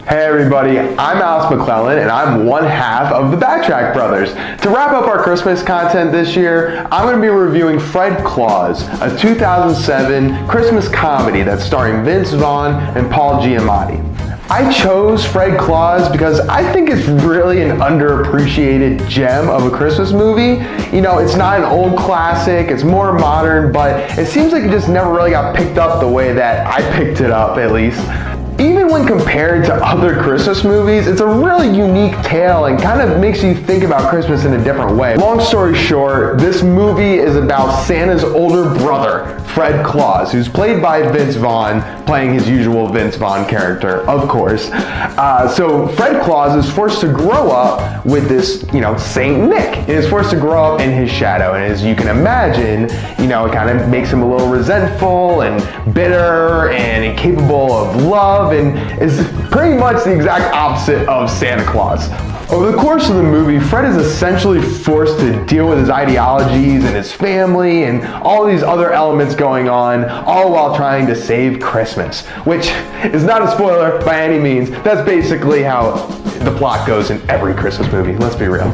Hey everybody, I'm Alex McClellan and I'm one half of the Backtrack Brothers. To wrap up our Christmas content this year, I'm going to be reviewing Fred Claus, a 2007 Christmas comedy that's starring Vince Vaughn and Paul Giamatti. I chose Fred Claus because I think it's really an underappreciated gem of a Christmas movie. You know, it's not an old classic, it's more modern, but it seems like it just never really got picked up the way that I picked it up, at least. Even when compared to other Christmas movies, it's a really unique tale and kind of makes you think about Christmas in a different way. Long story short, this movie is about Santa's older brother, Fred Claus, who's played by Vince Vaughn, playing his usual Vince Vaughn character, of course. So Fred Claus is forced to grow up with this, Saint Nick. He is forced to grow up in his shadow, and as you can imagine, it kind of makes him a little resentful and bitter and incapable of love, and is pretty much the exact opposite of Santa Claus. Over the course of the movie, Fred is essentially forced to deal with his ideologies and his family and all these other elements going on, all while trying to save Christmas, which is not a spoiler by any means. That's basically how the plot goes in every Christmas movie, let's be real.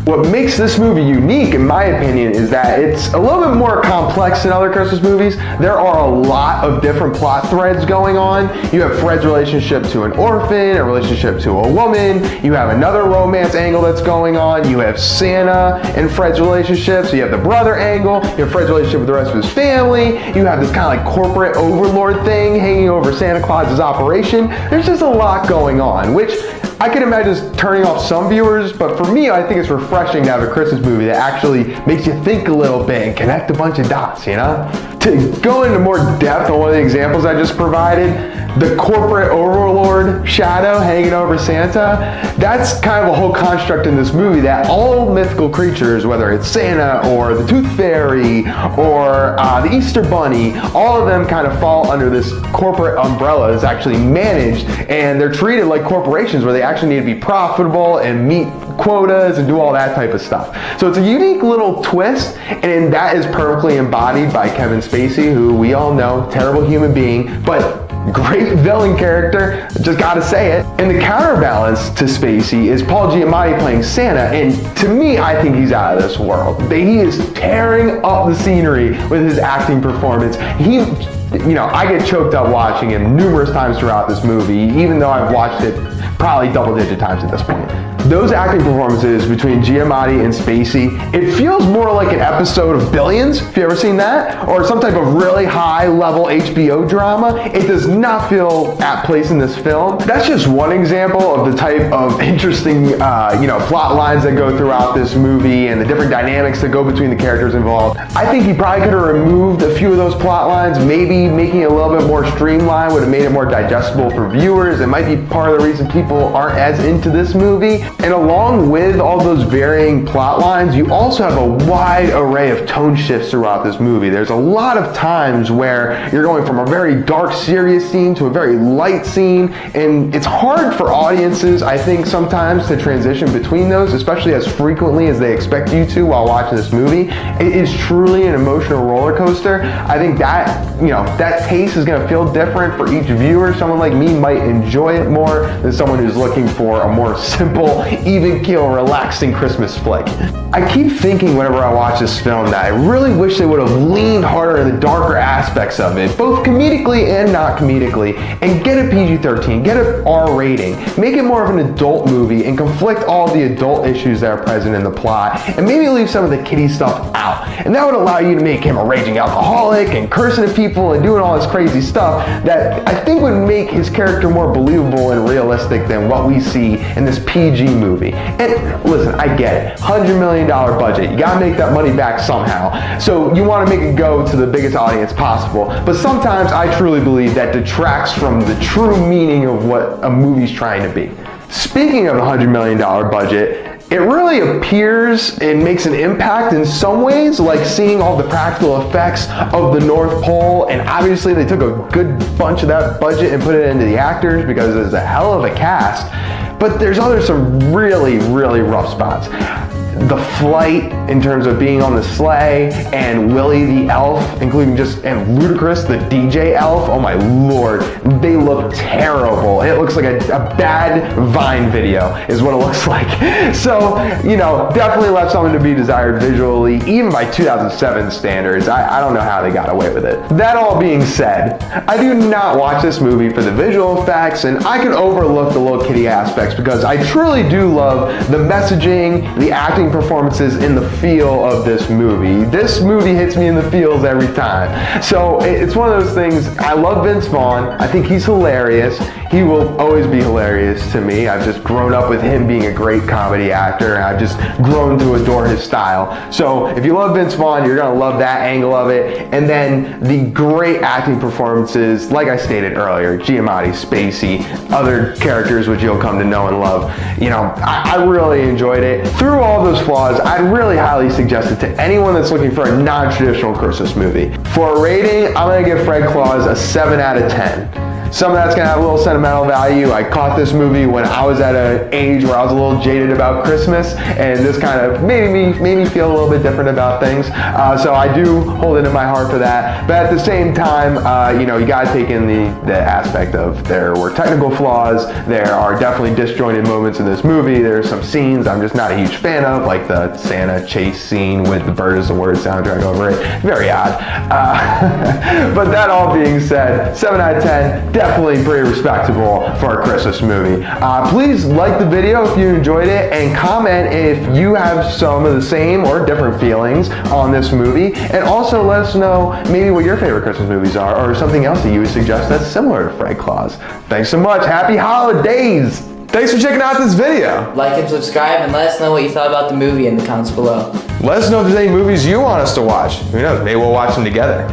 What makes this movie unique, in my opinion, is that it's a little bit more complex than other Christmas movies. There are a lot of different plot threads going on. You have Fred's relationship to an orphan, a relationship to a woman. You have another romance angle that's going on. You have Santa and Fred's relationship. So you have the brother angle. You have Fred's relationship with the rest of his family. You have this kind of like corporate overlord thing hanging over Santa Claus's operation. There's just a lot going on, which I can imagine turning off some viewers, but for me, I think it's refreshing to have a Christmas movie that actually makes you think a little bit and connect a bunch of dots, To go into more depth on one of the examples I just provided, the corporate overlord shadow hanging over Santa, that's kind of a whole construct in this movie that all mythical creatures, whether it's Santa or the Tooth Fairy or the Easter Bunny, all of them kind of fall under this corporate umbrella that's actually managed, and they're treated like corporations where they actually need to be profitable and meet quotas and do all that type of stuff. So it's a unique little twist, and that is perfectly embodied by Kevin Spacey, who we all know, terrible human being, but great villain character, just gotta say it. And the counterbalance to Spacey is Paul Giamatti playing Santa, and to me, I think he's out of this world. He is tearing up the scenery with his acting performance. I get choked up watching him numerous times throughout this movie, even though I've watched it probably double-digit times at this point. Those acting performances between Giamatti and Spacey, it feels more like an episode of Billions, if you've ever seen that, or some type of really high-level HBO drama. It does not feel at place in this film. That's just one example of the type of interesting, plot lines that go throughout this movie and the different dynamics that go between the characters involved. I think he probably could have removed a few of those plot lines, maybe making it a little bit more streamlined would have made it more digestible for viewers. It might be part of the reason people aren't as into this movie. And along with all those varying plot lines, you also have a wide array of tone shifts throughout this movie. There's a lot of times where you're going from a very dark, serious scene to a very light scene, and it's hard for audiences, I think, sometimes to transition between those, especially as frequently as they expect you to while watching this movie. It is truly an emotional roller coaster. I think that taste is going to feel different for each viewer. Someone like me might enjoy it more than someone who's looking for a more simple, even keel, relaxing Christmas flick. I keep thinking whenever I watch this film that I really wish they would have leaned harder in the darker aspects of it, both comedically and not comedically, and get a PG-13, get an R rating, make it more of an adult movie and conflict all the adult issues that are present in the plot, and maybe leave some of the kiddie stuff out. And that would allow you to make him a raging alcoholic and cursing at people and doing all this crazy stuff that I think would make his character more believable and realistic than what we see in this PG movie. And listen, I get it, $100 million budget, you gotta make that money back somehow. So you wanna make it go to the biggest audience possible. But sometimes I truly believe that detracts from the true meaning of what a movie's trying to be. Speaking of the $100 million budget, it really appears and makes an impact in some ways, like seeing all the practical effects of the North Pole, and obviously they took a good bunch of that budget and put it into the actors because it's a hell of a cast, but there's some really, really rough spots. the flight in terms of being on the sleigh, and Willie the elf, including and Ludacris the DJ elf. Oh my lord, they look terrible. It looks like a bad Vine video is what it looks like. So, you know, definitely left something to be desired visually, even by 2007 standards. I don't know how they got away with it. That all being said, I do not watch this movie for the visual effects, and I can overlook the little kitty aspects because I truly do love the messaging, the acting performances, and the feel of this movie. This movie hits me in the feels every time. So it's one of those things. I love Vince Vaughn. I think he's hilarious. He will always be hilarious to me. I've just grown up with him being a great comedy actor, and I've just grown to adore his style. So if you love Vince Vaughn, you're gonna love that angle of it. And then the great acting performances, like I stated earlier, Giamatti, Spacey, other characters which you'll come to know and love. You know, I really enjoyed it. Through all those flaws, I'd really highly suggest it to anyone that's looking for a non-traditional Christmas movie. For a rating, I'm gonna give Fred Claus a 7 out of 10. Some of that's gonna have a little sentimental value. I caught this movie when I was at an age where I was a little jaded about Christmas, and this kind of made me feel a little bit different about things. So I do hold it in my heart for that. But at the same time, you know, you gotta take in the aspect of there were technical flaws. There are definitely disjointed moments in this movie. There's some scenes I'm just not a huge fan of, like the Santa chase scene with the Bird is the Word soundtrack over it. Very odd. But that all being said, 7 out of 10. Definitely pretty respectable for a Christmas movie. Please like the video if you enjoyed it, and comment if you have some of the same or different feelings on this movie, and also let us know maybe what your favorite Christmas movies are, or something else that you would suggest that's similar to Fred Claus. Thanks so much. Happy holidays! Thanks for checking out this video. Like and subscribe, and let us know what you thought about the movie in the comments below. Let us know if there's any movies you want us to watch. Who knows, maybe we'll watch them together.